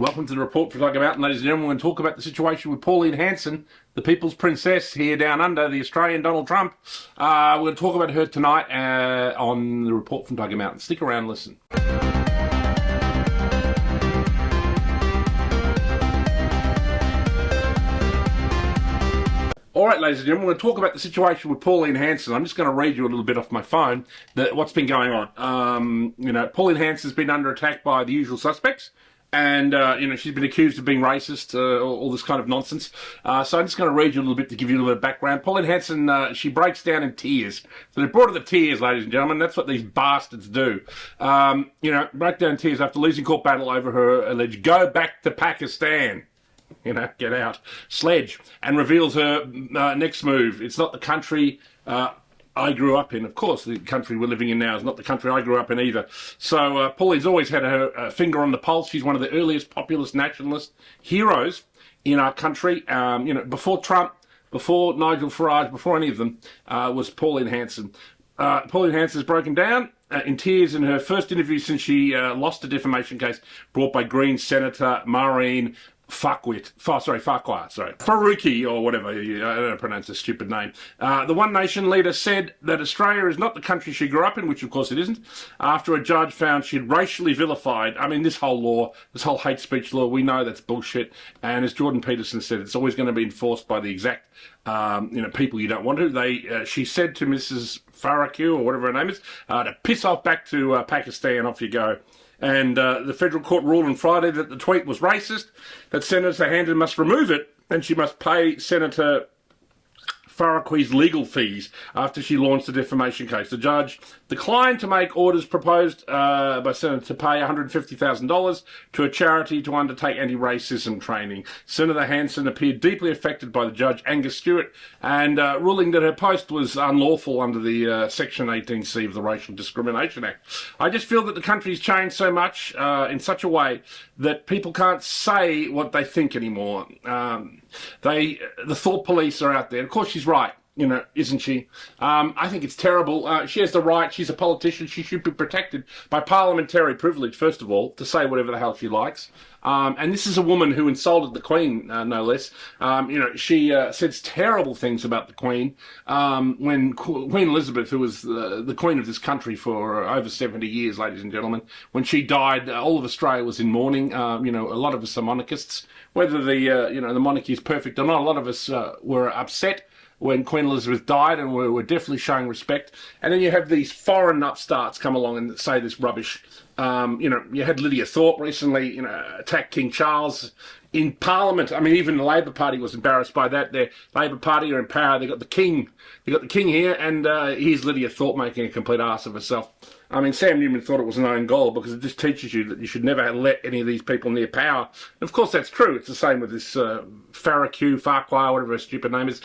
Welcome to the report for Tiger Mountain, ladies and gentlemen. We're going to talk about the situation with Pauline Hanson, the People's Princess here down under, the Australian Donald Trump. We're going to talk about her tonight on the report from Tiger Mountain. Stick around, listen. All right, ladies and gentlemen, we're going to talk about the situation with Pauline Hanson. I'm just going to read you a little bit off my phone what's been going on. Pauline Hanson's been under attack by the usual suspects. And, she's been accused of being racist, all this kind of nonsense. So I'm just going to read you a little bit to give you a little bit of background. Pauline Hanson, she breaks down in tears. So they brought her to tears, ladies and gentlemen. That's what these bastards do. Break down in tears after losing court battle over her alleged go back to Pakistan. Get out. Sledge. And reveals her next move. It's not the country I grew up in. Of course, the country we're living in now is not the country I grew up in either. So Pauline's always had her finger on the pulse. She's one of the earliest populist nationalist heroes in our country. Before Trump, before Nigel Farage, before any of them, was Pauline Hanson. Pauline Hanson's broken down in tears in her first interview since she lost a defamation case brought by Greens Senator Mehreen Faruqi, or whatever, I don't know how to pronounce a stupid name. The One Nation leader said that Australia is not the country she grew up in, which of course it isn't, after a judge found she'd racially vilified. I mean, this whole law, this whole hate speech law, we know that's bullshit. And as Jordan Peterson said, it's always going to be enforced by the exact, people you don't want to. She said to Mrs. Faruqi, or whatever her name is, to piss off back to Pakistan, off you go. And the federal court ruled on Friday that the tweet was racist, that Senator Hanson must remove it, and she must pay Senator Faruqi's legal fees after she launched the defamation case. The judge declined to make orders proposed by Senator to pay $150,000 to a charity to undertake anti-racism training. Senator Hanson appeared deeply affected by the judge, Angus Stewart, and ruling that her post was unlawful under the Section 18C of the Racial Discrimination Act. I just feel that the country's changed so much in such a way that people can't say what they think anymore. The thought police are out there. Of course, she's right, isn't she? I think it's terrible. She has the right. She's a politician. She should be protected by parliamentary privilege, first of all, to say whatever the hell she likes. And this is a woman who insulted the Queen, no less. She says terrible things about the Queen. When Queen Elizabeth, who was the Queen of this country for over 70 years, ladies and gentlemen, when she died, all of Australia was in mourning. A lot of us are monarchists. Whether the monarchy is perfect or not, a lot of us were upset when Queen Elizabeth died, and we're definitely showing respect. And then you have these foreign upstarts come along and say this rubbish. You had Lydia Thorpe recently, attack King Charles in Parliament. I mean, even the Labor Party was embarrassed by that. The Labor Party are in power. They got the King. They got the King here, and here's Lydia Thorpe making a complete ass of herself. I mean, Sam Newman thought it was an own goal because it just teaches you that you should never let any of these people near power. And of course, that's true. It's the same with this Farquhar, whatever her stupid name is.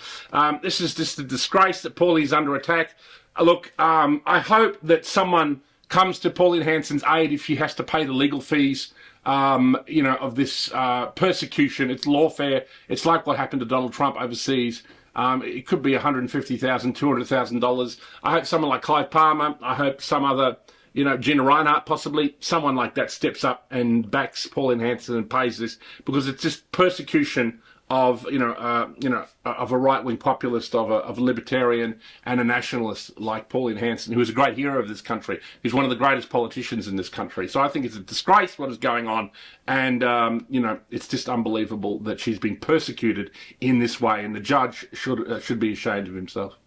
This is just a disgrace that Paulie's under attack. Look, I hope that someone comes to Pauline Hanson's aid if she has to pay the legal fees, of this persecution. It's lawfare. It's like what happened to Donald Trump overseas. It could be $150,000, $200,000. I hope someone like Clive Palmer, I hope some other, Gina Reinhardt possibly, someone like that steps up and backs Pauline Hanson and pays this, because it's just persecution of of a right-wing populist, of a libertarian and a nationalist like Pauline Hanson, who is a great hero of this country. He's one of the greatest politicians in this country. So I think it's a disgrace what is going on, and it's just unbelievable that she's been persecuted in this way, and the judge should be ashamed of himself.